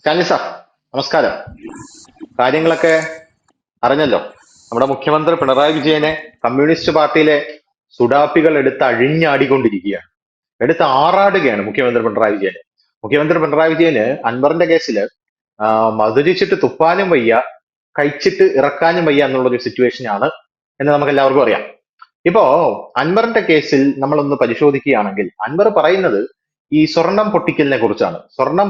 Chandy sir, നമസ്കാരം. കാര്യങ്ങളൊക്കെ അറിഞ്ഞല്ലോ. നമ്മുടെ മുഖ്യമന്ത്രി പിണറായി വിജയനെ കമ്മ്യൂണിസ്റ്റ് പാർട്ടിയിലെ സുഡാപ്പികൾ എടുത്ത് അഴിഞ്ഞാടിക്കൊണ്ടിരിക്കുകയാണ്, എടുത്ത് ആറാടുകയാണ് മുഖ്യമന്ത്രി പിണറായി വിജയനെ. മുഖ്യമന്ത്രി പിണറായി വിജയന് അൻവറിന്റെ കേസില് മധുരിച്ചിട്ട് തുപ്പാനും വയ്യ, കഴിച്ചിട്ട് ഇറക്കാനും വയ്യ എന്നുള്ളൊരു സിറ്റുവേഷൻ ആണ് എന്ന് നമുക്ക് എല്ലാവർക്കും അറിയാം. ഇപ്പോ അൻവറിന്റെ കേസിൽ നമ്മളൊന്ന് പരിശോധിക്കുകയാണെങ്കിൽ അൻവർ പറയുന്നത് ഈ സ്വർണം പൊട്ടിക്കലിനെ കുറിച്ചാണ്. സ്വർണം,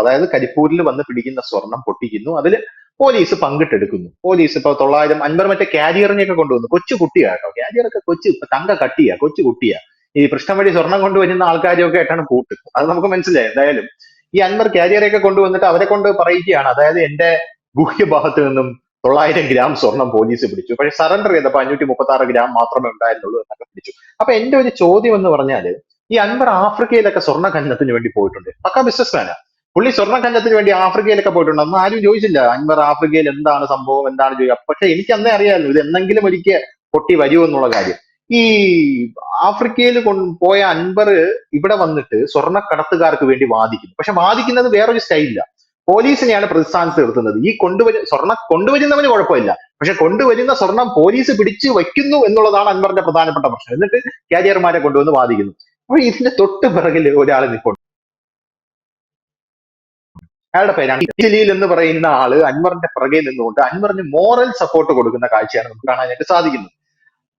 അതായത് കരിപ്പൂരിൽ വന്ന് പിടിക്കുന്ന സ്വർണം പൊട്ടിക്കുന്നു, അതിൽ പോലീസ് പങ്കിട്ടെടുക്കുന്നു. പോലീസ് ഇപ്പൊ 900 അൻവർ മറ്റേ കാരിയറിനെയൊക്കെ കൊണ്ടുവന്നു. കൊച്ചു കുട്ടിയാ കേട്ടോ, കാരിയറൊക്കെ കൊച്ചു, ഇപ്പൊ തങ്ക കട്ടിയാ, കൊച്ചു കുട്ടിയാ. ഈ കൃഷ്ണൻ വഴി സ്വർണം കൊണ്ടുവരുന്ന ആൾക്കാരെയൊക്കെ ആയിട്ടാണ് കൂട്ട്, അത് നമുക്ക് മനസ്സിലായി. എന്തായാലും ഈ അൻവർ കാരിയറൊക്കെ കൊണ്ടുവന്നിട്ട് അവരെ കൊണ്ട് പറയിക്കുകയാണ്, അതായത് എന്റെ ഗുഹ്യഭാഗത്ത് നിന്നും 900 ഗ്രാം സ്വർണം പോലീസ് പിടിച്ചു, പക്ഷെ സറണ്ടർ ചെയ്തപ്പോ 536 ഗ്രാം മാത്രമേ ഉണ്ടായിരുന്നുള്ളൂ എന്നൊക്കെ പിടിച്ചു. അപ്പൊ എന്റെ ഒരു ചോദ്യം എന്ന് പറഞ്ഞാല്, ഈ അൻവർ ആഫ്രിക്കയിലൊക്കെ സ്വർണ്ണ ഖനനത്തിന് വേണ്ടി പോയിട്ടുണ്ട്, പക്ക ബിസിനസ്മാനാ പുള്ളി. സ്വർണ്ണ ഖനനത്തിന് വേണ്ടി ആഫ്രിക്കയിലൊക്കെ പോയിട്ടുണ്ട്. അന്ന് ആരും ചോദിച്ചില്ല അൻവർ ആഫ്രിക്കയിൽ എന്താണ് സംഭവം, എന്താണ് ചോദിക്കുക. പക്ഷെ എനിക്ക് അന്നേ അറിയാമായിരുന്നു ഇത് എന്നെങ്കിലും ഒരിക്കൽ പൊട്ടി വരൂ എന്നുള്ള കാര്യം. ഈ ആഫ്രിക്കയിൽ പോയ അൻവർ ഇവിടെ വന്നിട്ട് സ്വർണ്ണക്കടത്തുകാർക്ക് വേണ്ടി വാദിക്കുന്നു. പക്ഷെ വാദിക്കുന്നത് വേറൊരു സ്റ്റൈലില്ല, പോലീസിനെയാണ് പ്രതിസ്ഥാനത്ത് നിർത്തുന്നത്. ഈ സ്വർണം കൊണ്ടുവരുന്നവന് കുഴപ്പമില്ല, പക്ഷെ കൊണ്ടുവരുന്ന സ്വർണം പോലീസ് പിടിച്ചു വയ്ക്കുന്നു എന്നുള്ളതാണ് അൻവറിന്റെ പ്രധാനപ്പെട്ട പ്രശ്നം. എന്നിട്ട് കാരിയർമാരെ കൊണ്ടുവന്ന് വാദിക്കുന്നു. അപ്പൊ ഇതിന്റെ തൊട്ട് പിറകിൽ ഒരാൾ നിൽപ്പുണ്ട്. അയാളുടെ പേരാണ് ജലീൽ എന്ന് പറയുന്ന ആള് അൻവറിന്റെ പിറകെ നിന്നുകൊണ്ട് അൻവറിന് മോറൽ സപ്പോർട്ട് കൊടുക്കുന്ന കാഴ്ചയാണ് നമുക്ക് കാണാനായിട്ട് സാധിക്കുന്നത്.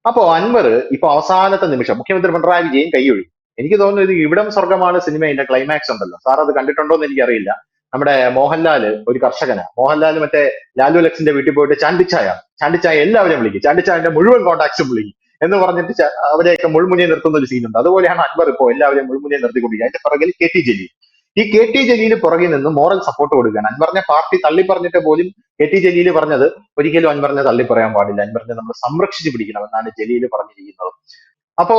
അപ്പോ അൻവർ ഇപ്പൊ അവസാനത്തെ നിമിഷം മുഖ്യമന്ത്രി പിണറായി വിജയൻ കൈയൊഴിയും. എനിക്ക് തോന്നുന്നു ഇത് ഇവിടം സ്വർഗമാണ് സിനിമയുടെ ക്ലൈമാക്സ് ഉണ്ടല്ലോ, സാർ അത് കണ്ടിട്ടുണ്ടോ എന്ന് എനിക്കറിയില്ല. നമ്മുടെ മോഹൻലാല് ഒരു കർഷകനാണ്. മോഹൻലാൽ മറ്റേ ലാലു ലക്സിന്റെ വീട്ടിൽ പോയിട്ട് ചാണ്ടിച്ചായ എല്ലാവരെയും വിളിക്കും, ചാണ്ടിച്ചായന്റെ മുഴുവൻ കോൺടാക്ട്സും വിളിക്കും എന്ന് പറഞ്ഞിട്ട് അവരെയൊക്കെ മുൾമുനയെ നിർത്തുന്ന ഒരു സീനുണ്ട്. അതുപോലെയാണ് അൻവർ ഇപ്പോൾ എല്ലാവരെയും മുൾമുനയെ നിർത്തിക്കൊണ്ടിരിക്കുക. അതിന്റെ പിറകിൽ കെ ടി ജലീൽ. ഈ കെ ടി ജലീൽ പുറകിൽ നിന്ന് മോറൽ സപ്പോർട്ട് കൊടുക്കുകയാണ്. അൻവറിനെ പാർട്ടി തള്ളി പറഞ്ഞിട്ട് പോലും കെ ടി ജലീൽ പറഞ്ഞത് ഒരിക്കലും അൻവറിനെ തള്ളി പറയാൻ പാടില്ല, അൻവറിനെ നമ്മൾ സംരക്ഷിച്ച് പിടിക്കണം എന്നാണ് ജലീൽ പറഞ്ഞിരിക്കുന്നത്. അപ്പോ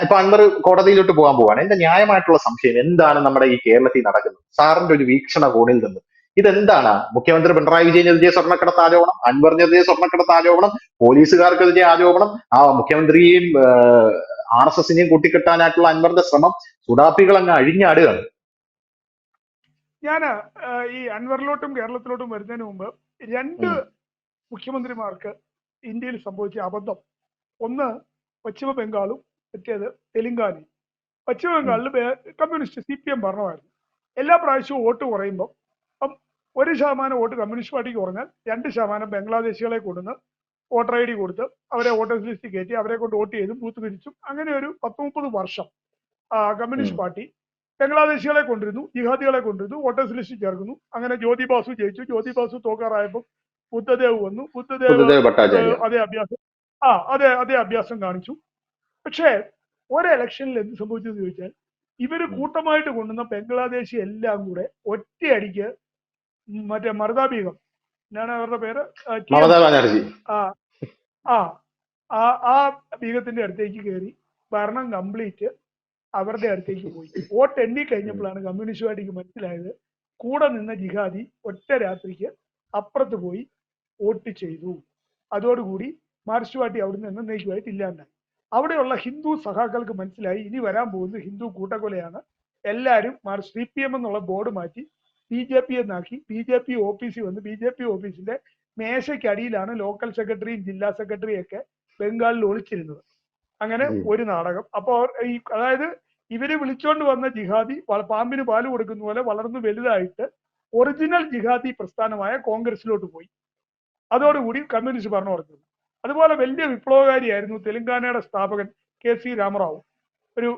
ഇപ്പൊ അൻവർ കോടതിയിലോട്ട് പോകാൻ പോവാണ്. എന്റെ ന്യായമായിട്ടുള്ള സംശയം, എന്താണ് നമ്മുടെ ഈ കേരളത്തിൽ നടക്കുന്നത്? സാറിന്റെ ഒരു വീക്ഷണ കോണിൽ നിന്ന് ഇതെന്താണ്? മുഖ്യമന്ത്രി പിണറായി വിജയനെതിരെ സ്വർണ്ണക്കടത്ത് ആരോപണം, അൻവറിനെതിരെ സ്വർണ്ണക്കടത്ത് ആരോപണം, പോലീസുകാർക്കെതിരെ ആരോപണം, ആ മുഖ്യമന്ത്രിയെയും RSSനെയും കൂട്ടിക്കെട്ടാനായിട്ടുള്ള അൻവറിന്റെ ശ്രമം, സുഡാപ്പികൾ അങ്ങ് അഴിഞ്ഞാടുകയാണ്. ഞാൻ ഈ അൻവറിലോട്ടും കേരളത്തിലോട്ടും വരുന്നതിന് മുമ്പ് രണ്ട് മുഖ്യമന്ത്രിമാർക്ക് ഇന്ത്യയിൽ സംഭവിച്ച അബദ്ധം, ഒന്ന് പശ്ചിമ ബംഗാളും മറ്റേത് തെലുങ്കാനയും. പശ്ചിമ ബംഗാളിൽ കമ്മ്യൂണിസ്റ്റ് CPM ഭരണമായിരുന്നു. എല്ലാ പ്രാവശ്യവും വോട്ട് കുറയുമ്പോൾ 1% വോട്ട് കമ്മ്യൂണിസ്റ്റ് പാർട്ടിക്ക് കുറഞ്ഞാൽ 2% ബംഗ്ലാദേശികളെ കൊണ്ടുവന്ന് വോട്ടർ ID കൊടുത്ത് അവരെ വോട്ടേഴ്സ് ലിസ്റ്റ് കയറ്റി അവരെ കൊണ്ട് വോട്ട് ചെയ്തും ബൂത്ത് പിരിച്ചും അങ്ങനെ ഒരു 10-30 വർഷം കമ്മ്യൂണിസ്റ്റ് പാർട്ടി ബംഗ്ലാദേശികളെ കൊണ്ടിരുന്നു, ജിഹാദികളെ കൊണ്ടിരുന്നു, വോട്ടേഴ്സ് ലിസ്റ്റ് ചേർക്കുന്നു. അങ്ങനെ ജ്യോതി ബാസു ജയിച്ചു. ജ്യോതി ബാസു തോക്കാറായപ്പോൾ ബുദ്ധദേവ് വന്നു. ബുദ്ധദേവ് അതേ അഭ്യാസം കാണിച്ചു. പക്ഷേ ഒരു ഇലക്ഷനിൽ എന്ത് സംഭവിച്ചെന്ന് ചോദിച്ചാൽ, ഇവര് കൂട്ടമായിട്ട് കൊണ്ടുവന്ന ബംഗ്ലാദേശി എല്ലാം കൂടെ ഒറ്റയടിക്ക് മറ്റേ മമതാ ബീഗം, ഞാൻ അവരുടെ പേര് ആ ബീഗത്തിന്റെ അടുത്തേക്ക് കയറി ഭരണം കംപ്ലീറ്റ് അവരുടെ അടുത്തേക്ക് പോയി. വോട്ട് എണ്ണി കഴിഞ്ഞപ്പോഴാണ് കമ്മ്യൂണിസ്റ്റ് പാർട്ടിക്ക് മനസ്സിലായത് കൂടെ നിന്ന ജിഹാദി ഒറ്റ രാത്രിക്ക് അപ്പുറത്ത് പോയി വോട്ട് ചെയ്തു. അതോടുകൂടി മാർക്സിസ്റ്റ് പാർട്ടി അവിടുന്ന് എന്നേക്കുമായിട്ട് ഇല്ലാണ്ടായി. അവിടെയുള്ള ഹിന്ദു സഖാക്കൾക്ക് മനസ്സിലായി ഇനി വരാൻ പോകുന്നത് ഹിന്ദു കൂട്ടക്കൊലയാണ്. എല്ലാവരും CPM എന്നുള്ള ബോർഡ് മാറ്റി BJP എന്നാക്കി. BJP ഓഫീസിൽ വന്ന് BJP ഓഫീസിന്റെ മേശയ്ക്കടിയിലാണ് ലോക്കൽ സെക്രട്ടറിയും ജില്ലാ സെക്രട്ടറിയും ഒക്കെ ബംഗാളിൽ ഒളിച്ചിരുന്നത്. അങ്ങനെ ഒരു നാടകം. അപ്പോൾ അതായത് ഇവര് വിളിച്ചോണ്ട് വന്ന ജിഹാദി പാമ്പിന് പാല് കൊടുക്കുന്ന പോലെ വളർന്നു വലുതായിട്ട് ഒറിജിനൽ ജിഹാദി പ്രസ്ഥാനമായ കോൺഗ്രസിലോട്ട് പോയി. അതോടുകൂടി കമ്മ്യൂണിസ്റ്റ് ഭരണം ഉറച്ചു. അതുപോലെ വലിയ വിപ്ലവകാരിയായിരുന്നു തെലങ്കാനയുടെ സ്ഥാപകൻ KC രാമറാവു. ഒരു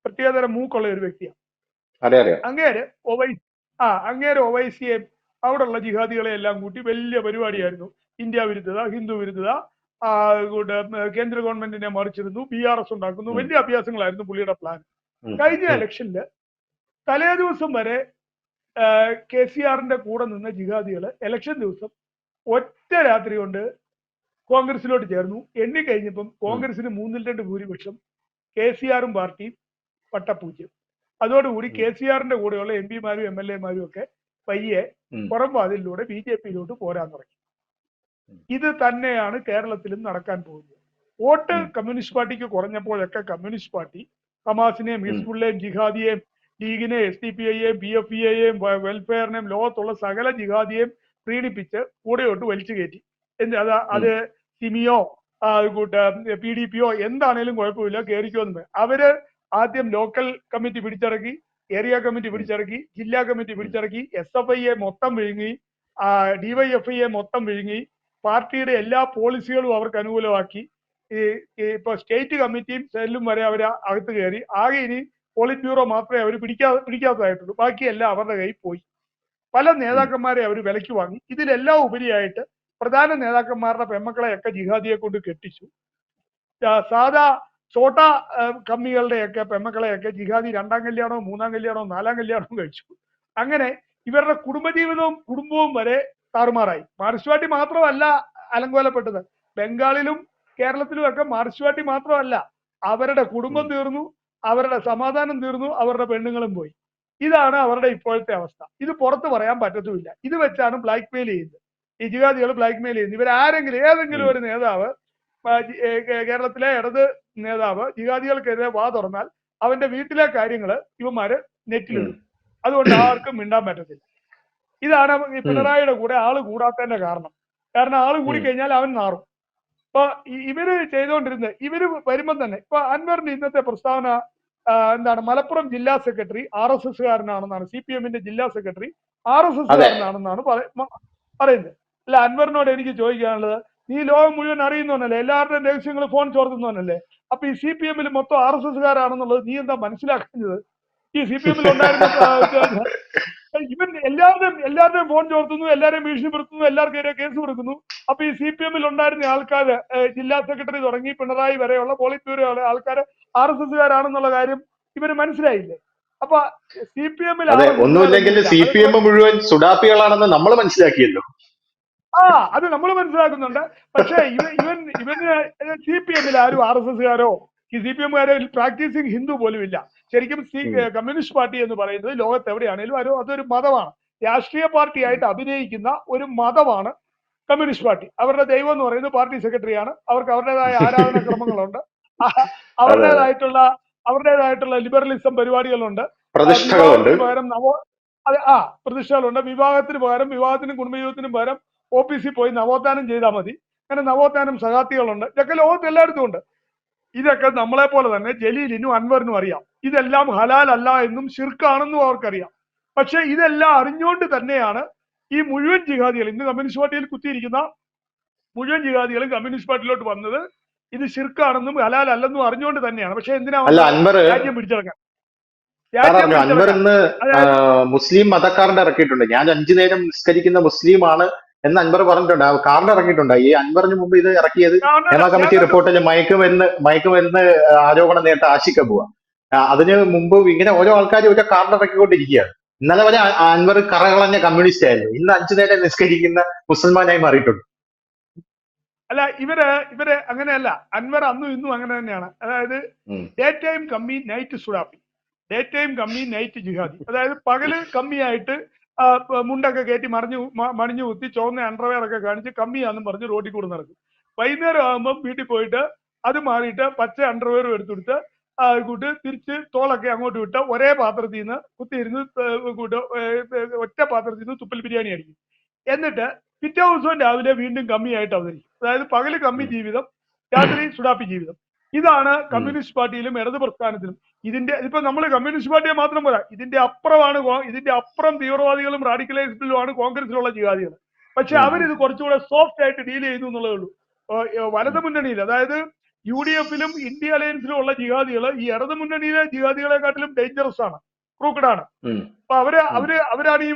പ്രത്യേകതരം മൂക്കുള്ള ഒരു വ്യക്തിയാണ്. അങ്ങേര് OYCയെ അവിടെയുള്ള ജിഹാദികളെ എല്ലാം കൂട്ടി വലിയ പരിപാടിയായിരുന്നു. ഇന്ത്യ വിരുദ്ധത, ഹിന്ദു വിരുദ്ധത, കേന്ദ്ര ഗവൺമെന്റിനെ മറിച്ചിരുന്നു, BRS ഉണ്ടാക്കുന്നു, വലിയ അഭ്യാസങ്ങളായിരുന്നു പുള്ളിയുടെ പ്ലാൻ. കഴിഞ്ഞ ഇലക്ഷനില് തലേ ദിവസം വരെ KCRന്റെ കൂടെ നിന്ന ജിഹാദികള് ഇലക്ഷൻ ദിവസം ഒറ്റ രാത്രി കൊണ്ട് കോൺഗ്രസിലോട്ട് ചേർന്നു. എണ്ണിക്കഴിഞ്ഞപ്പം കോൺഗ്രസിന് 3/2 ഭൂരിപക്ഷം, KCRും പാർട്ടിയും വട്ടപ്പൂജ്യം. അതോടുകൂടി KCRന്റെ കൂടെയുള്ള MP-മാരും MLA-മാരും ഒക്കെ പയ്യെ പുറം വാതിലിലൂടെ BJPയിലോട്ട് പോരാൻ തുടങ്ങി. ഇത് തന്നെയാണ് കേരളത്തിലും നടക്കാൻ പോകുന്നത്. വോട്ട് കമ്മ്യൂണിസ്റ്റ് പാർട്ടിക്ക് കുറഞ്ഞപ്പോഴൊക്കെ കമ്മ്യൂണിസ്റ്റ് പാർട്ടി ഹമാസിനെയും ഹിസ്ബുള്ളയെയും ജിഹാദിയെയും ലീഗിനെ, SDPI-യെയും PFI-യെയും വെൽഫെയറിനെയും ലോകത്തുള്ള സകല ജിഹാദിയെയും പ്രീണിപ്പിച്ച് കൂടെയോട്ട് വലിച്ചു കയറ്റി. അത് സിമിയോ കൂട്ട് PDP-യോ എന്താണേലും കുഴപ്പമില്ല, കയറിക്കോന്ന്. അവര് ആദ്യം ലോക്കൽ കമ്മിറ്റി പിടിച്ചിറക്കി, ഏരിയ കമ്മിറ്റി പിടിച്ചിറക്കി, ജില്ലാ കമ്മിറ്റി പിടിച്ചിറക്കി, SFI-യെ മൊത്തം വിഴുങ്ങി, DYFI-യെ മൊത്തം വിഴുങ്ങി, പാർട്ടിയുടെ എല്ലാ പോളിസികളും അവർക്ക് അനുകൂലമാക്കി. ഇപ്പൊ സ്റ്റേറ്റ് കമ്മിറ്റിയും സെല്ലും വരെ അവർ അകത്ത് കയറി. ആകെ ഇനി പോളിറ്റ് ബ്യൂറോ മാത്രമേ അവർ പിടിക്കാത്തതായിട്ടുള്ളൂ. ബാക്കിയെല്ലാം അവരുടെ കയ്യിൽ പോയി. പല നേതാക്കന്മാരെ അവർ വിലയ്ക്ക് വാങ്ങി. ഇതിലെല്ലാം ഉപരിയായിട്ട് പ്രധാന നേതാക്കന്മാരുടെ പെമ്മക്കളെയൊക്കെ ജിഹാദിയെ കൊണ്ട് കെട്ടിച്ചു. സാധാ ചോട്ട കമ്മികളുടെയൊക്കെ പെമ്മക്കളെയൊക്കെ ജിഹാദി 2ാം കല്യാണവും 3ാം കല്യാണവും 4ാം കല്യാണവും കഴിച്ചു. അങ്ങനെ ഇവരുടെ കുടുംബജീവിതവും കുടുംബവും വരെ താറുമാറായി. മാർക്സ് പാർട്ടി മാത്രമല്ല അലങ്കോലപ്പെട്ടത്, ബംഗാളിലും കേരളത്തിലും ഒക്കെ മാർക്സ് പാർട്ടി മാത്രമല്ല, അവരുടെ കുടുംബം തീർന്നു, അവരുടെ സമാധാനം തീർന്നു, അവരുടെ പെണ്ണുങ്ങളും പോയി. ഇതാണ് അവരുടെ ഇപ്പോഴത്തെ അവസ്ഥ. ഇത് പുറത്ത് പറയാൻ പറ്റത്തുമില്ല. ഇത് വെച്ചാണ് ബ്ലാക്ക് മെയിൽ ചെയ്യുന്നത്, ഈ ജിഹാദികൾ ബ്ലാക്ക് മെയിൽ ചെയ്യുന്നത്. ഇവരാരെങ്കിലും ഏതെങ്കിലും ഒരു നേതാവ്, കേരളത്തിലെ ഇടത് നേതാവ് ജിഹാദികൾക്കെതിരെ വാ തുറന്നാൽ അവന്റെ വീട്ടിലെ കാര്യങ്ങൾ ഇവന്മാര് നെറ്റിലിടും. അതുകൊണ്ട് ആർക്കും മിണ്ടാൻ പറ്റത്തില്ല. ഇതാണ് ഈ പിണറായിയുടെ കൂടെ ആള് കൂടാത്തതിന്റെ കാരണം. ആള് കൂടി കഴിഞ്ഞാൽ അവൻ നാറും. ഇപ്പൊ ഇവര് ചെയ്തുകൊണ്ടിരുന്നത്, ഇവര് വരുമ്പം തന്നെ ഇപ്പൊ അൻവറിന്റെ ഇന്നത്തെ പ്രസ്താവന എന്താണ്, മലപ്പുറം ജില്ലാ സെക്രട്ടറി RSSകാരനാണെന്നാണ്, CPM-ന്റെ ജില്ലാ സെക്രട്ടറി RSSകാരനാണെന്നാണ് പറയുന്നത്. അല്ല, അൻവറിനോട് എനിക്ക് ചോദിക്കാനുള്ളത്, നീ ലോകം മുഴുവൻ അറിയുന്നവനല്ലേ, എല്ലാവരുടെയും രഹസ്യങ്ങൾ ഫോൺ ചോർത്തുന്നവനല്ലേ, അപ്പൊ ഈ CPM-ൽ മൊത്തം RSSകാരാണെന്നുള്ളത് നീ എന്താ മനസ്സിലാക്കുന്നത്? ഈ CPM-ൽ ഉണ്ടായിരുന്ന ഇവൻ എല്ലാവരുടെയും ഫോൺ ചോർത്തുന്നു, എല്ലാവരെയും ഭീഷണിപ്പെടുത്തുന്നു, എല്ലാവർക്കെതിരെ കേസ് കൊടുക്കുന്നു. അപ്പൊ ഈ CPM-ൽ ഉണ്ടായിരുന്ന ആൾക്കാർ, ജില്ലാ സെക്രട്ടറി തുടങ്ങി പിണറായി വരെയുള്ള പോളിറ്റ് ബ്യൂറോ ആൾക്കാർ RSSകാരാണെന്നുള്ള കാര്യം ഇവര് മനസ്സിലായില്ലേ? അപ്പൊ CPM-ൽ ഒന്നുമില്ലെങ്കിൽ CPM മുഴുവൻ സുഡാപ്പികളാണെന്ന് നമ്മൾ മനസ്സിലാക്കിയല്ലോ. അത് നമ്മൾ മനസ്സിലാക്കുന്നുണ്ട്. പക്ഷെ ഇവന് CPM-ൽ ആരും RSSകാരോ ഈ CPM-കാരോ പ്രാക്ടീസിങ് ഹിന്ദു പോലും ഇല്ല. ശരിക്കും കമ്മ്യൂണിസ്റ്റ് പാർട്ടി എന്ന് പറയുന്നത് ലോകത്ത് എവിടെയാണേലും അതൊരു മതമാണ്. രാഷ്ട്രീയ പാർട്ടിയായിട്ട് അഭിനയിക്കുന്ന ഒരു മതമാണ് കമ്മ്യൂണിസ്റ്റ് പാർട്ടി. അവരുടെ ദൈവം എന്ന് പറയുന്നത് പാർട്ടി സെക്രട്ടറിയാണ്. അവർക്ക് അവരുടേതായ ആരാധനാക്രമങ്ങളുണ്ട്, അവരുടേതായിട്ടുള്ള ലിബറലിസം പരിപാടികളുണ്ട്, വിവാഹത്തിന് പകരം പ്രതിഷ്ഠകളുണ്ട്, വിവാഹത്തിന് പകരം, വിവാഹത്തിനും കുടുംബജീവിതത്തിനും പകരം OPC പോയി നവോത്ഥാനം ചെയ്താൽ മതി. അങ്ങനെ നവോത്ഥാനം സഹാത്തികളുണ്ട്. ഇതൊക്കെ ലോകത്ത് എല്ലായിടത്തും ഉണ്ട്. ഇതൊക്കെ നമ്മളെ പോലെ തന്നെ ജലീലിനും അൻവറിനും അറിയാം. ഇതെല്ലാം ഹലാൽ അല്ല എന്നും ശിർക്കാണെന്നും അവർക്കറിയാം. പക്ഷെ ഇതെല്ലാം അറിഞ്ഞുകൊണ്ട് തന്നെയാണ് ഈ മുഴുവൻ ജിഹാദികൾ, ഇന്ന് കമ്മ്യൂണിസ്റ്റ് പാർട്ടിയിൽ കുത്തിയിരിക്കുന്ന മുഴുവൻ ജിഹാദികളും കമ്മ്യൂണിസ്റ്റ് പാർട്ടിയിലോട്ട് വന്നത് ഇത് ശിർക്കാണെന്നും ഹലാൽ അല്ലെന്നും അറിഞ്ഞുകൊണ്ട് തന്നെയാണ്. പക്ഷെ എന്തിനാ രാജ്യം പിടിച്ചെടുക്കാൻ? അൻവർ ഇന്ന് മുസ്ലിം മതക്കാരന്റെ ഇറക്കിയിട്ടുണ്ട്. ഞാൻ 5 നേരം നിസ്കരിക്കുന്ന മുസ്ലിമാണ് എന്ന് അൻവർ പറഞ്ഞിട്ടുണ്ട്. കാറിന്റെ ഇറക്കിയിട്ടുണ്ട്. ഈ അൻവറിന് മുമ്പ് ഇത് ഇറക്കിയത് ഹേമ കമ്മിറ്റി റിപ്പോർട്ടിൽ മയക്കുമരുന്ന് ആരോപണം നേരിട്ട ആഷിഖ് അബുവ. അതിന് മുമ്പ് ഇങ്ങനെ ഓരോ ആൾക്കാർ ഓരോ കാറിന്റെ ഇറക്കിക്കൊണ്ടിരിക്കുകയാണ്. ഇന്നലെ വരെ അൻവർ കറകളഞ്ഞ കമ്മ്യൂണിസ്റ്റ് ആയിരുന്നു. ഇന്ന് 5 നേരം നിസ്കരിക്കുന്ന മുസൽമാനായി മാറിയിട്ടുണ്ട്. അല്ല, ഇവര് അങ്ങനെയല്ല. അൻവർ അന്നും ഇന്നും അങ്ങനെ തന്നെയാണ്. അതായത് ഡേ ടൈം കമ്മി, നൈറ്റ് സുഡാപ്പി, ഡേ ടൈം കമ്മി, നൈറ്റ് ജിഹാദി. അതായത് പകല് കമ്മിയായിട്ട് മുണ്ടൊക്കെ കയറ്റി മണിഞ്ഞു കുത്തി ചുവന്ന അണ്ടർവെയർ ഒക്കെ കാണിച്ച് കമ്മിയാണെന്നും പറഞ്ഞ് റോഡിൽ കൂടെ നടക്കും. വൈകുന്നേരം ആകുമ്പം വീട്ടിൽ പോയിട്ട് അത് മാറിയിട്ട് പച്ച അണ്ടർവെയറും എടുത്തെടുത്ത് കൂട്ട് തിരിച്ച് തോളൊക്കെ അങ്ങോട്ട് വിട്ട് ഒരേ പാത്രത്തിൽ നിന്ന് കുത്തിയിരുന്ന് കൂട്ട് ഒറ്റ പാത്രത്തിൽ നിന്ന് തുപ്പൽ ബിരിയാണി അടിക്കും. എന്നിട്ട് പിറ്റേ ദിവസവും രാവിലെ വീണ്ടും കമ്മിയായിട്ട് അവതരിക്കും. അതായത് പകല് കമ്മി ജീവിതം, രാത്രി സുഡാപ്പി ജീവിതം. ഇതാണ് കമ്മ്യൂണിസ്റ്റ് പാർട്ടിയിലും ഇടത് പ്രസ്ഥാനത്തിലും. ഇപ്പൊ നമ്മൾ കമ്മ്യൂണിസ്റ്റ് പാർട്ടിയെ മാത്രം പോരാ, ഇതിന്റെ അപ്പുറം തീവ്രവാദികളും റാഡിക്കലൈസ്ഡിലുമാണ് കോൺഗ്രസിലുള്ള ജിഹാദികൾ. പക്ഷെ അവരിത് കുറച്ചുകൂടെ സോഫ്റ്റ് ആയിട്ട് ഡീൽ ചെയ്യുന്നു എന്നുള്ളതേ ഉള്ളൂ. വലത് മുന്നണിയിൽ, അതായത് UDF-ലും ഇന്ത്യ അലയൻസിലും ഉള്ള ജിഹാദികൾ ഈ ഇടത് മുന്നണിയിലെ ജിഹാദികളെക്കാട്ടിലും ഡേഞ്ചറസ് ആണ്, ക്രൂക്കഡാണ്. അപ്പൊ അവരാണ് ഈ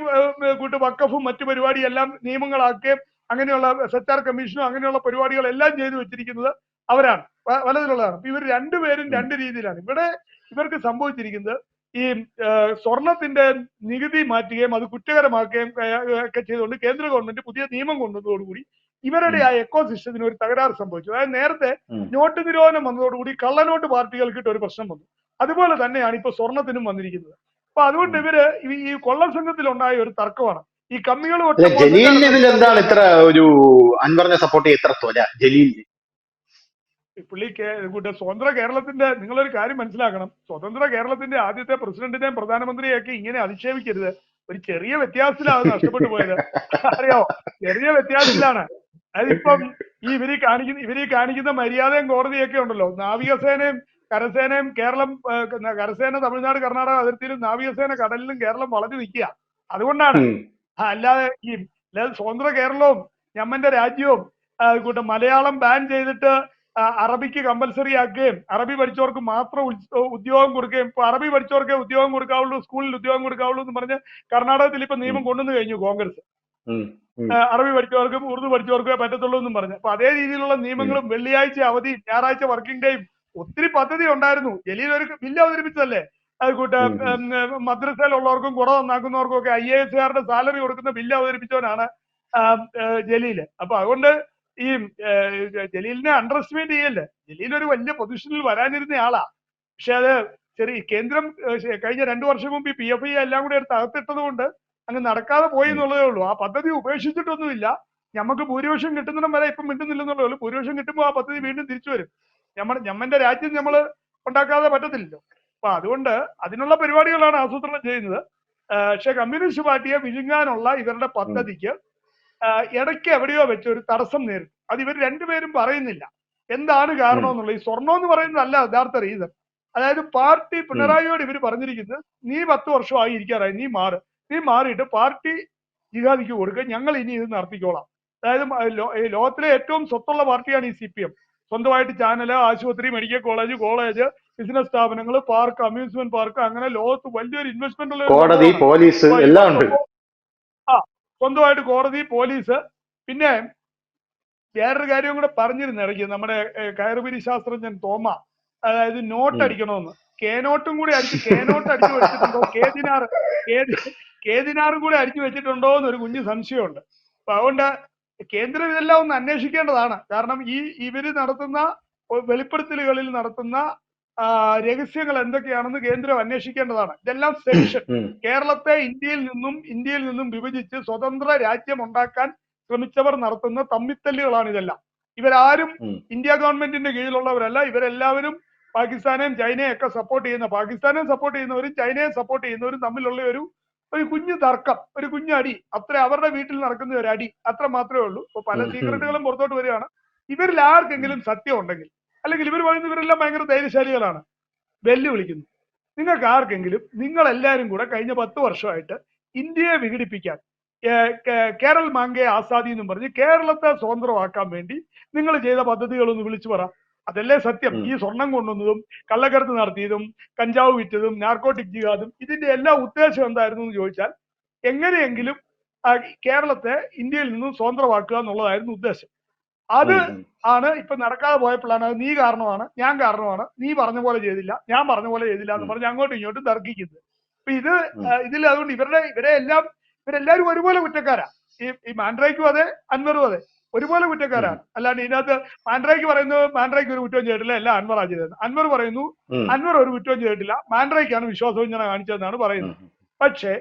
കൂട്ട് വഖഫും മറ്റു പരിപാടിയെല്ലാം നിയമങ്ങളാക്കുകയും അങ്ങനെയുള്ള സച്ചാർ കമ്മീഷനും അങ്ങനെയുള്ള പരിപാടികളെല്ലാം ചെയ്തു വെച്ചിരിക്കുന്നത് അവരാണ്, വലതിലുള്ളതാണ്. അപ്പൊ ഇവർ രണ്ടുപേരും രണ്ട് രീതിയിലാണ്. ഇവർക്ക് സംഭവിച്ചിരിക്കുന്നത് ഈ സ്വർണത്തിന്റെ നികുതി മാറ്റുകയും അത് കുറ്റകരമാക്കുകയും ഒക്കെ ചെയ്തുകൊണ്ട് കേന്ദ്ര ഗവൺമെന്റ് പുതിയ നിയമം കൊണ്ടുവന്നതോടുകൂടി ഇവരുടെ ആ എക്കോ സിസ്റ്റത്തിന് ഒരു തകരാറ് സംഭവിച്ചു. അതായത് നേരത്തെ നോട്ട് നിരോധനം വന്നതോടുകൂടി കള്ളനോട്ട് പാർട്ടികൾക്കിട്ട് ഒരു പ്രശ്നം വന്നു. അതുപോലെ തന്നെയാണ് ഇപ്പൊ സ്വർണത്തിനും വന്നിരിക്കുന്നത്. അപ്പൊ അതുകൊണ്ട് ഇവര് ഈ കൊള്ള സംഘത്തിലുണ്ടായ ഒരു തർക്കമാണ് ഈ കമ്മികൾ. ജലീലിന് ഇതിലെന്താണ് ഇത്ര ഒരു അൻവറിനെ സപ്പോർട്ട് ചെയ്യ ഇത്ര തോല ജലീലിന്? പുള്ളി കൂട്ടെ സ്വതന്ത്ര കേരളത്തിന്റെ, നിങ്ങളൊരു കാര്യം മനസ്സിലാക്കണം, സ്വതന്ത്ര കേരളത്തിന്റെ ആദ്യത്തെ പ്രസിഡന്റിനെയും പ്രധാനമന്ത്രിയൊക്കെ ഇങ്ങനെ അധിക്ഷേപിക്കരുത്. ഒരു ചെറിയ വ്യത്യാസത്തിലാണ് അത് നഷ്ടപ്പെട്ടു പോയത്. അറിയോ, ചെറിയ വ്യത്യാസത്തിലാണ്. അതിപ്പം ഇവര് കാണിക്കുന്ന മര്യാദയും കോടതിയൊക്കെ ഉണ്ടല്ലോ. നാവികസേനയും കരസേനയും കേരളം, കരസേന തമിഴ്നാട് കർണാടക അതിർത്തിയിലും നാവികസേന കടലിലും കേരളം വളഞ്ഞു നിൽക്കുക. അതുകൊണ്ടാണ്. അല്ലാതെ സ്വതന്ത്ര കേരളവും ഞമ്മന്റെ രാജ്യവും കൂട്ട മലയാളം ബാൻ ചെയ്തിട്ട് അറബിക്ക് കമ്പൽസറി ആക്കുകയും അറബി പഠിച്ചവർക്ക് മാത്രം ഉദ്യോഗം കൊടുക്കുകയും, ഇപ്പൊ അറബി പഠിച്ചവർക്ക് ഉദ്യോഗം കൊടുക്കാവുള്ളൂ, സ്കൂളിൽ ഉദ്യോഗം കൊടുക്കാവുള്ളൂ എന്ന് പറഞ്ഞ് കർണാടകത്തിൽ ഇപ്പൊ നിയമം കൊണ്ടുവന്നു കഴിഞ്ഞു കോൺഗ്രസ്. അറബി പഠിച്ചവർക്കും ഉറുദു പഠിച്ചവർക്കേ പറ്റത്തുള്ളൂ എന്നും പറഞ്ഞു. അപ്പൊ അതേ രീതിയിലുള്ള നിയമങ്ങളും വെള്ളിയാഴ്ച അവധി, ഞായറാഴ്ച വർക്കിംഗ് ഡേയും, ഒത്തിരി പദ്ധതി ഉണ്ടായിരുന്നു. ജലീൽ ഒരു ബില്ല് അവതരിപ്പിച്ചതല്ലേ. അതുകൂട്ട് മദ്രസയിലുള്ളവർക്കും കുട നന്നാക്കുന്നവർക്കും ഒക്കെ IAS സാലറി കൊടുക്കുന്ന ബില്ല് അവതരിപ്പിച്ചവനാണ് ജലീല്. അപ്പൊ അതുകൊണ്ട് ഈ ജലീലിനെ അണ്ടർ എസ്റ്റിമേറ്റ് ചെയ്യല്ലേ. ജലീൽ ഒരു വലിയ പൊസിഷനിൽ വരാനിരുന്ന ആളാ. പക്ഷെ അത് കേന്ദ്രം കഴിഞ്ഞ 2 വർഷം മുമ്പ് ഈ PFI എല്ലാം കൂടി എടുത്ത് അകത്തിട്ടത് കൊണ്ട് അങ്ങ് നടക്കാതെ പോയി എന്നുള്ളതേ ഉള്ളൂ. ആ പദ്ധതി ഉപേക്ഷിച്ചിട്ടൊന്നുമില്ല. നമുക്ക് ഭൂരിപക്ഷം കിട്ടുന്നിടം വരെ ഇപ്പം മിണ്ടുന്നില്ലെന്നുള്ളേ ഉള്ളൂ. ഭൂരിപക്ഷം കിട്ടുമ്പോൾ ആ പദ്ധതി വീണ്ടും തിരിച്ചു വരും. ഞമ്മന്റെ രാജ്യം നമ്മൾ ഉണ്ടാക്കാതെ പറ്റത്തില്ലല്ലോ. അപ്പൊ അതുകൊണ്ട് അതിനുള്ള പരിപാടികളാണ് ആസൂത്രണം ചെയ്യുന്നത്. പക്ഷെ കമ്മ്യൂണിസ്റ്റ് പാർട്ടിയെ വിഴുങ്ങാനുള്ള ഇവരുടെ പദ്ധതിക്ക് ഇടയ്ക്ക് എവിടെയോ വെച്ച് ഒരു തടസ്സം നേരിട്ടു. അത് ഇവർ രണ്ടുപേരും പറയുന്നില്ല എന്താണ് കാരണം എന്നുള്ളത്. ഈ സ്വർണം എന്ന് പറയുന്നതല്ല യഥാർത്ഥ റീസൺ. അതായത് പാർട്ടി പിണറായിയോട് ഇവർ പറഞ്ഞിരിക്കുന്നത്, നീ 10 വർഷമായി ഇരിക്കാറായി, നീ മാറിയിട്ട് പാർട്ടി ജിഹാദിക്ക് കൊടുക്കുക, ഞങ്ങൾ ഇനി ഇത് നടത്തിക്കോളാം. അതായത് ലോകത്തിലെ ഏറ്റവും സ്വത്തുള്ള പാർട്ടിയാണ് ഈ CPM. സ്വന്തമായിട്ട് ചാനല്, ആശുപത്രി, മെഡിക്കൽ കോളേജ്, ബിസിനസ് സ്ഥാപനങ്ങൾ, പാർക്ക്, അമ്യൂസ്മെന്റ് പാർക്ക്, അങ്ങനെ ലോകത്ത് വലിയൊരു ഇൻവെസ്റ്റ്മെന്റ് ഉള്ള കോടതി, പോലീസ് എല്ലാം ഉണ്ട്. സ്വന്തമായിട്ട് കോടതി, പോലീസ്. പിന്നെ വേറൊരു കാര്യം കൂടെ പറഞ്ഞിരുന്നു ഇടയ്ക്ക് നമ്മുടെ കയറുപിരി ശാസ്ത്രജ്ഞൻ തോമ, അതായത് നോട്ട് അടിക്കണമെന്ന്. നോട്ടും കൂടി നോട്ട് അടിച്ചു വെച്ചിട്ടുണ്ടോ, കേദിനാറും കൂടി അടിച്ചു വെച്ചിട്ടുണ്ടോ എന്നൊരു കുഞ്ഞു സംശയമുണ്ട്. അപ്പൊ അതുകൊണ്ട് കേന്ദ്രം ഇതെല്ലാം ഒന്ന് അന്വേഷിക്കേണ്ടതാണ്. കാരണം ഇവര് നടത്തുന്ന വെളിപ്പെടുത്തലുകളിൽ നടത്തുന്ന രഹസ്യങ്ങൾ എന്തൊക്കെയാണെന്ന് കേന്ദ്രം അന്വേഷിക്കേണ്ടതാണ്. ഇതെല്ലാം സെഡിഷൻ. കേരളത്തെ ഇന്ത്യയിൽ നിന്നും വിഭജിച്ച് സ്വതന്ത്ര രാജ്യം ഉണ്ടാക്കാൻ ശ്രമിച്ചവർ നടത്തുന്ന തമ്മിത്തല്ലുകളാണ് ഇതെല്ലാം. ഇവരാരും ഇന്ത്യ ഗവൺമെന്റിന്റെ കീഴിലുള്ളവരല്ല. ഇവരെല്ലാവരും പാകിസ്ഥാനെയും ചൈനയും ഒക്കെ സപ്പോർട്ട് ചെയ്യുന്ന, പാകിസ്ഥാനെയും സപ്പോർട്ട് ചെയ്യുന്നവരും ചൈനയെ സപ്പോർട്ട് ചെയ്യുന്നവരും തമ്മിലുള്ള ഒരു കുഞ്ഞു തർക്കം, ഒരു കുഞ്ഞടി, അത്ര അവരുടെ വീട്ടിൽ നടക്കുന്ന ഒരു അടി, അത്ര മാത്രമേ ഉള്ളൂ. ഇപ്പൊ പല സീക്രട്ടുകളും പുറത്തോട്ട് വരികയാണ്. ഇവരിൽ ആർക്കെങ്കിലും സത്യം ഉണ്ടെങ്കിൽ, അല്ലെങ്കിൽ ഇവർ പറയുന്നത് ഇവരെല്ലാം ഭയങ്കര ധൈര്യശാലികളാണ്, വെല്ലുവിളിക്കുന്നു. നിങ്ങൾക്ക് ആർക്കെങ്കിലും, നിങ്ങൾ എല്ലാവരും കൂടെ കഴിഞ്ഞ 10 വർഷമായിട്ട് ഇന്ത്യയെ വിഘടിപ്പിക്കാൻ, കേരൾ മാംഗെ ആസാദി എന്നും പറഞ്ഞ് കേരളത്തെ സ്വതന്ത്രമാക്കാൻ വേണ്ടി നിങ്ങൾ ചെയ്ത പദ്ധതികളൊന്ന് വിളിച്ചു പറ. അതല്ലേ സത്യം. ഈ സ്വർണം കൊണ്ടുവന്നതും കള്ളക്കടത്ത് നടത്തിയതും കഞ്ചാവ് വിറ്റതും നാർക്കോട്ടിക് ജിഹാദും ഇതിന്റെ എല്ലാ ഉദ്ദേശം എന്തായിരുന്നു എന്ന് ചോദിച്ചാൽ, എങ്ങനെയെങ്കിലും കേരളത്തെ ഇന്ത്യയിൽ നിന്നും സ്വതന്ത്രമാക്കുക എന്നുള്ളതായിരുന്നു ഉദ്ദേശം. അത് ആണ് ഇപ്പൊ നടക്കാതെ പോയപ്പോഴാണ് അത് നീ കാരണമാണ്, ഞാൻ കാരണമാണ്, നീ പറഞ്ഞ പോലെ ചെയ്തില്ല, ഞാൻ പറഞ്ഞ പോലെ ചെയ്തില്ല എന്ന് പറഞ്ഞ് അങ്ങോട്ടും ഇങ്ങോട്ടും തർക്കിക്കുന്നത്. അപ്പൊ ഇതിൽ അതുകൊണ്ട് ഇവരെല്ലാവരും ഒരുപോലെ കുറ്റക്കാരാ. ഈ മാൻഡ്രയ്ക്കും അതെ, അൻവറും അതെ, ഒരുപോലെ കുറ്റക്കാരാണ്. അല്ലാണ്ട് ഇതിനകത്ത് മാൻഡ്രയ്ക്ക് പറയുന്നത് മാൻഡ്രയ്ക്ക് ഒരു കുറ്റവും ചെയ്തിട്ടില്ല, എല്ലാം അൻവറാ ചെയ്തത്. അൻവർ പറയുന്നു അൻവർ ഒരു കുറ്റവും ചെയ്തിട്ടില്ല, മാൻഡ്രയ്ക്കാണ് വിശ്വാസവഞ്ചന കാണിച്ചതെന്നാണ് പറയുന്നത്. പക്ഷേ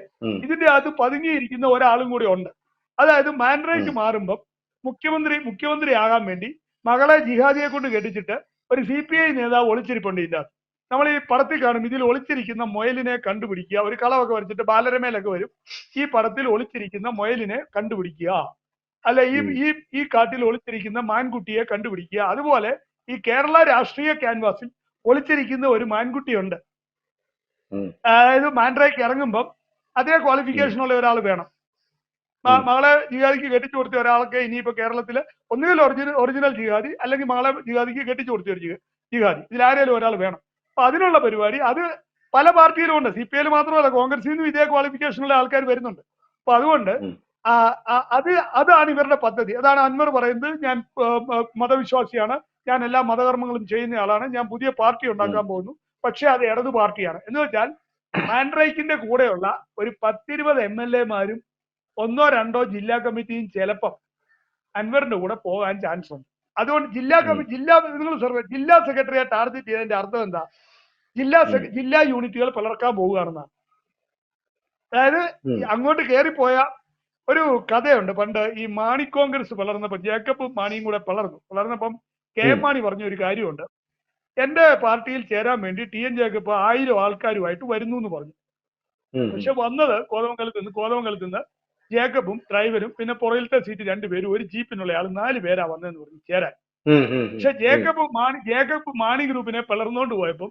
ഇതിന്റെ അകത്ത് പതുങ്ങിയിരിക്കുന്ന ഒരാളും കൂടി ഉണ്ട്. അതായത് മാൻഡ്രയ്ക്ക് മാറുമ്പം മുഖ്യമന്ത്രി ആകാൻ വേണ്ടി മകളെ ജിഹാദിയെ കൊണ്ട് കെട്ടിച്ചിട്ട് ഒരു CPI നേതാവ് ഒളിച്ചിരിപ്പുണ്ട് ഇതിന്റെ അകത്ത്. നമ്മൾ ഈ പടത്തിൽ കാണും, ഇതിൽ ഒളിച്ചിരിക്കുന്ന മുയലിനെ കണ്ടുപിടിക്കുക, ഒരു കളവൊക്കെ വരച്ചിട്ട് ബാലരമയിലൊക്കെ വരും, ഈ പടത്തിൽ ഒളിച്ചിരിക്കുന്ന മുയലിനെ കണ്ടുപിടിക്കുക, അല്ല ഈ കാട്ടിൽ ഒളിച്ചിരിക്കുന്ന മാൻകുട്ടിയെ കണ്ടുപിടിക്കുക. അതുപോലെ ഈ കേരള രാഷ്ട്രീയ ക്യാൻവാസിൽ ഒളിച്ചിരിക്കുന്ന ഒരു മാൻകുട്ടിയുണ്ട്. അതായത് മാൻഡ്രയ്ക്ക് ഇറങ്ങുമ്പം അതേ ക്വാളിഫിക്കേഷൻ ഉള്ള ഒരാൾ വേണം. മകളെ ജിഹാദിക്ക് കെട്ടിച്ചു കൊടുത്ത ഒരാൾക്ക് ഇനിയിപ്പോ കേരളത്തില് ഒന്നുകിൽ ഒറിജിനൽ ജിഹാദി, അല്ലെങ്കിൽ മകളെ ജിഹാദിക്ക് കെട്ടിച്ചു കൊടുത്ത ഒരു ജിഹാദി, ഇതിലാരേലും ഒരാൾ വേണം. അപ്പൊ അതിനുള്ള പരിപാടി അത് പല പാർട്ടിയിലും ഉണ്ട്. CPI മാത്രമല്ല, കോൺഗ്രസിൽ നിന്നും ഇതേ ക്വാളിഫിക്കേഷനുള്ള ആൾക്കാർ വരുന്നുണ്ട്. അപ്പൊ അതുകൊണ്ട് അതാണ് ഇവരുടെ പദ്ധതി. അതാണ് അൻവർ പറയുന്നത്, ഞാൻ മതവിശ്വാസിയാണ്, ഞാൻ എല്ലാ മതകർമ്മങ്ങളും ചെയ്യുന്ന ആളാണ്, ഞാൻ പുതിയ പാർട്ടി ഉണ്ടാക്കാൻ പോകുന്നു, പക്ഷെ അത് ഇടതു പാർട്ടിയാണ് എന്ന് വെച്ചാൽ മാൻഡ്രൈക്കിന്റെ കൂടെയുള്ള ഒരു 10-20 MLA-മാരും 1-2 ജില്ലാ കമ്മിറ്റിയും ചിലപ്പം അൻവറിന്റെ കൂടെ പോകാൻ ചാൻസ് ഉണ്ട്. അതുകൊണ്ട് ജില്ലാ സെക്രട്ടറിയെ ടാർഗറ്റ് ചെയ്തതിന്റെ അർത്ഥം എന്താ? ജില്ലാ യൂണിറ്റുകൾ പിളർക്കാൻ പോവുകയാണെന്നാണ്. അതായത് അങ്ങോട്ട് കയറിപ്പോയ ഒരു കഥയുണ്ട്. പണ്ട് ഈ മാണി കോൺഗ്രസ് പിളർന്നപ്പോൾ ജേക്കബും മാണിയും കൂടെ പിളർന്നപ്പം എം മാണി പറഞ്ഞ ഒരു കാര്യമുണ്ട്. എന്റെ പാർട്ടിയിൽ ചേരാൻ വേണ്ടി TN ജേക്കബ് 1000 ആൾക്കാരുമായിട്ട് വരുന്നു എന്ന് പറഞ്ഞു. പക്ഷെ വന്നത് കോതമംഗലത്ത് നിന്ന് ജേക്കബും ഡ്രൈവരും പിന്നെ പുറകിലത്തെ സീറ്റ് 2 പേരും ഒരു ജീപ്പിനുള്ള ആൾ 4 പേരാ വന്നതെന്ന് പറഞ്ഞു ചേരാൻ. പക്ഷെ ജേക്കബ് മാണി ഗ്രൂപ്പിനെ പിളർന്നുകൊണ്ട് പോയപ്പോൾ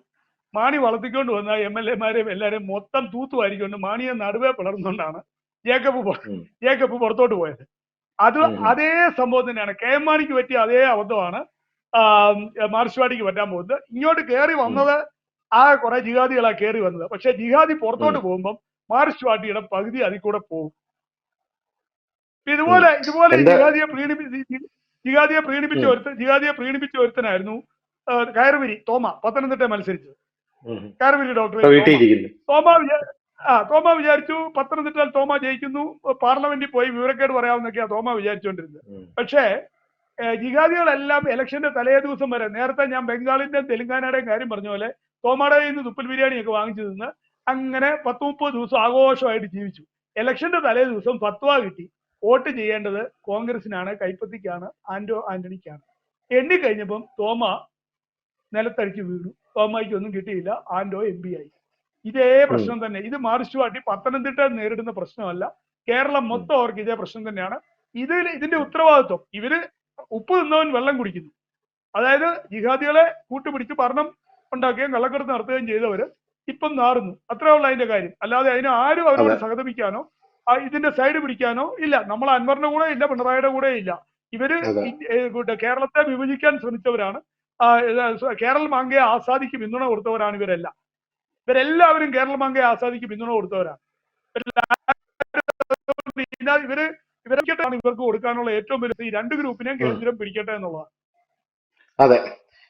മാണി വളർത്തിക്കൊണ്ട് വന്ന MLA-മാരെയും എല്ലാവരെയും മൊത്തം തൂത്തുവാരിക്കൊണ്ട് മാണിയെ നടുവേ പിളർന്നുകൊണ്ടാണ് ജേക്കബ് പുറത്തോട്ട് പോയത്. അതേ സംഭവം തന്നെയാണ് KM മാണിക്ക് പറ്റിയ അതേ അബദ്ധമാണ് മാർക്സ്വാദിക്ക് പറ്റാൻ പോകുന്നത്. ഇങ്ങോട്ട് കയറി വന്നത് കുറെ ജിഹാദികളാ കയറി വന്നത്. പക്ഷെ ജിഹാദി പുറത്തോട്ട് പോകുമ്പോൾ മാർക്സ്വാദിയുടെ പകുതി അതിൽ കൂടെ പോകും. ഇതുപോലെ ജിഹാദിയെ പ്രീണിപ്പിച്ച ഒരുത്തനായിരുന്നു കയറുവിരി തോമ, പത്തനംതിട്ട മത്സരിച്ചത്. കയറുവിരി ഡോക്ടർ തോമ വിചാരിച്ചു പത്തനംതിട്ടയിൽ തോമ ജയിക്കുന്നു, പാർലമെന്റിൽ പോയി വിവരക്കേട് പറയാവുന്നൊക്കെയാ തോമ വിചാരിച്ചുകൊണ്ടിരുന്നത്. പക്ഷേ ജിഹാദികളെല്ലാം ഇലക്ഷന്റെ തലേ ദിവസം വരെ, നേരത്തെ ഞാൻ ബംഗാളിന്റെയും തെലങ്കാനയുടെയും കാര്യം പറഞ്ഞ പോലെ തോമയുടെ നിന്ന് തുപ്പൽ ബിരിയാണിയൊക്കെ വാങ്ങിച്ചു നിന്ന് അങ്ങനെ 10-30 ദിവസം ആഘോഷമായിട്ട് ജീവിച്ചു. ഇലക്ഷന്റെ തലേ ദിവസം ഫത്വ കിട്ടി, വോട്ട് ചെയ്യേണ്ടത് കോൺഗ്രസിനാണ്, കൈപ്പത്തിക്കാണ്, ആന്റണിക്കാണ്. എണ്ണിക്കഴിഞ്ഞപ്പം തോമ നിലത്തടിച്ച് വീണു. തോമയ്ക്ക് ഒന്നും കിട്ടിയില്ല, ആന്റോ MP ആയി. ഇതേ പ്രശ്നം തന്നെ. ഇത് മാർക്സ്വാദി പത്തനംതിട്ട നേരിടുന്ന പ്രശ്നമല്ല, കേരളം മൊത്തം അവർക്ക് ഇതേ പ്രശ്നം തന്നെയാണ്. ഇതിന്റെ ഉത്തരവാദിത്വം ഇവര് ഉപ്പ് തിന്നവൻ വെള്ളം കുടിക്കുന്നു. അതായത് ജിഹാദികളെ കൂട്ടുപിടിച്ച് ഭരണം ഉണ്ടാക്കുകയും കള്ളക്കടത്ത് നടത്തുകയും ചെയ്തവര് ഇപ്പം നാറുന്നു. അത്രേ ഉള്ള അതിന്റെ കാര്യം. അല്ലാതെ അതിന് ആരും അവരോട് സഹതപിക്കാനോ ഇതിന്റെ സൈഡ് പിടിക്കാനോ ഇല്ല. നമ്മൾ അൻവറിന്റെ കൂടെ ഇല്ല, പിണറായിയുടെ കൂടെ ഇല്ല. ഇവര് കേരളത്തെ വിഭജിക്കാൻ ശ്രമിച്ചവരാണ്. കേരള മാങ്കയെ ആസാദിക്ക് പിന്തുണ കൊടുത്തവരാണ് ഇവരെല്ലാം. ഇവരെല്ലാവരും കേരള മാങ്കയെ ആസാദിക്ക് പിന്തുണ കൊടുത്തവരാണ്. ഇവർക്ക് കൊടുക്കാനുള്ള ഏറ്റവും വലിയ ഈ 2 ഗ്രൂപ്പിനെയും കേന്ദ്രം പിടിക്കട്ടെ എന്നുള്ളതാണ്. അതെ,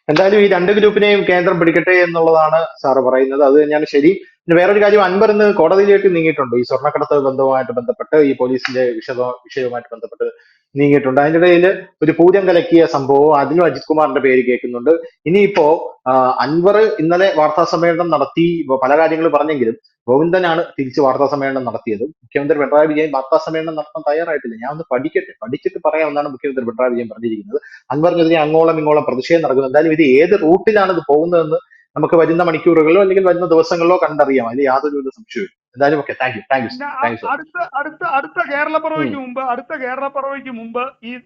എന്തായാലും ഈ 2 ഗ്രൂപ്പിനെയും കേന്ദ്രം പിടിക്കട്ടെ എന്നുള്ളതാണ് സാറ് പറയുന്നത്. അത് തന്നെയാണ് ശരി. പിന്നെ വേറൊരു കാര്യം, അൻവർ ഇന്ന് കോടതിയിലേക്ക് നീങ്ങിയിട്ടുണ്ട്. ഈ സ്വർണ്ണക്കടത്ത് ബന്ധവുമായിട്ട് ബന്ധപ്പെട്ട്, ഈ പോലീസിന്റെ വിഷയവുമായിട്ട് ബന്ധപ്പെട്ട് നീങ്ങിയിട്ടുണ്ട്. അതിന്റെ ഇടയിൽ ഒരു പൂരം കലക്കിയ സംഭവവും അതിലും അജിത് കുമാറിന്റെ പേര് കേൾക്കുന്നുണ്ട്. ഇനിയിപ്പോ അൻവർ ഇന്നലെ വാർത്താ സമ്മേളനം നടത്തി പല കാര്യങ്ങൾ പറഞ്ഞെങ്കിലും ഗോവിന്ദനാണ് തിരിച്ച് വാർത്താ സമ്മേളനം നടത്തിയത്. മുഖ്യമന്ത്രി പിണറായി വിജയൻ വാർത്താ സമ്മേളനം നടത്താൻ തയ്യാറായിട്ടില്ല. ഞാൻ ഒന്ന് പഠിച്ചിട്ട് പറയാമെന്നാണ് മുഖ്യമന്ത്രി പിണറായി വിജയൻ പറഞ്ഞിരിക്കുന്നത്. അൻവറിനെതിരെ അങ്ങോളം ഇങ്ങോളം പ്രതിഷേധം നടക്കുന്നു. എന്തായാലും ഇത് ഏത് റൂട്ടിലാണ് ഇത് പോകുന്നതെന്ന് നമുക്ക് വരുന്ന മണിക്കൂറുകളിലോ അല്ലെങ്കിൽ വരുന്ന ദിവസങ്ങളിലോ കണ്ടറിയാം. അതിൽ യാതൊരു സംശയവും. എന്തായാലും ഓക്കെ, താങ്ക് യു. അടുത്ത കേരള പിറവിക്ക് മുമ്പ്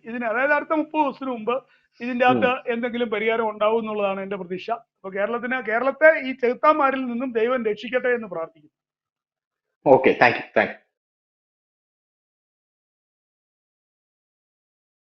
ഇതിന്, അതായത് അടുത്ത 30 ദിവസത്തിന് മുമ്പ് ഇതിന്റെ അകത്ത് എന്തെങ്കിലും പരിഹാരം ഉണ്ടാവും എന്നുള്ളതാണ് എന്റെ പ്രതീക്ഷ. അപ്പൊ കേരളത്തെ ഈ ചെകുത്താന്മാരിൽ നിന്നും ദൈവം രക്ഷിക്കട്ടെ എന്ന് പ്രാർത്ഥിക്കുന്നു. Okay, thank you.